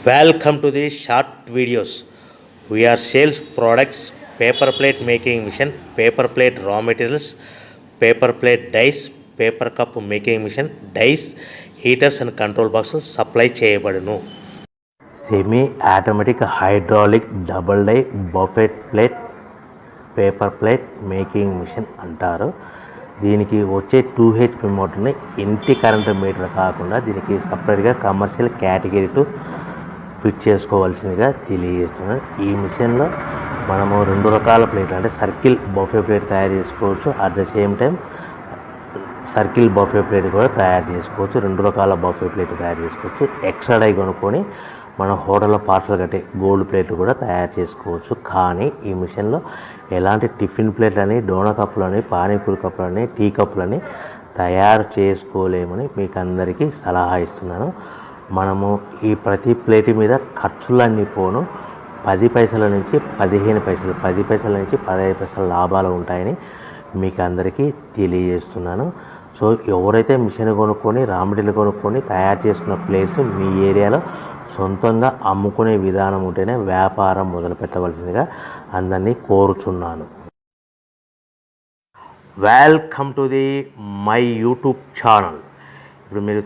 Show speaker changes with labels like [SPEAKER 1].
[SPEAKER 1] Welcome to the short videos. We are sales products, paper plate making machine, paper plate raw materials, paper plate dies, paper cup making machine, dies, heaters and control boxes supply చేయబడును. Semi automatic hydraulic double die buffet plate paper plate making machine అంటారు. దీనికి వచ్చే 2HP మోటార్ని ఇంటి current meter కాకుండా దీనికి సపరేట్గా commercial category fit చేసుకోవాల్సిందిగా తెలియజేస్తున్నాను. ఈ మిషన్లో మనము 2 రకాల ప్లేట్లు అంటే సర్కిల్ బఫే ప్లేట్ తయారు చేసుకోవచ్చు. At the same time circle buffet plate కూడా తయారు చేసుకోవచ్చు. 2 రకాల బఫే ప్లేట్ తయారు చేసుకోవచ్చు. ఎక్స్ట్రా డై కొనుక్కొని మన హోటల్లో పార్సల్ కట్టే గోల్డ్ ప్లేట్లు కూడా తయారు చేసుకోవచ్చు. కానీ ఈ మిషన్లో ఎలాంటి టిఫిన్ ప్లేట్లని, డోనా కప్పులని, పానీపూరి కప్పులని, టీ కప్పులని తయారు చేసుకోలేమని మీకు అందరికీ సలహా ఇస్తున్నాను. మనము ఈ ప్రతి ప్లేట్ మీద ఖర్చులన్నీ పోను 10 పైసల నుంచి 15 పైసలు, 10 పైసల నుంచి 15 పైసల లాభాలు ఉంటాయని మీకు అందరికీ తెలియజేస్తున్నాను. సో ఎవరైతే మిషన్ కొనుక్కొని రా మెటీరియల్ కొనుక్కొని తయారు చేసుకున్న ప్లేట్స్ మీ ఏరియాలో సొంతంగా అమ్ముకునే విధానం ఉంటేనే వ్యాపారం మొదలు పెట్టవలసిందిగా అందరినీ కోరుచున్నాను. Welcome to the my YouTube channel. ఇప్పుడు మీరు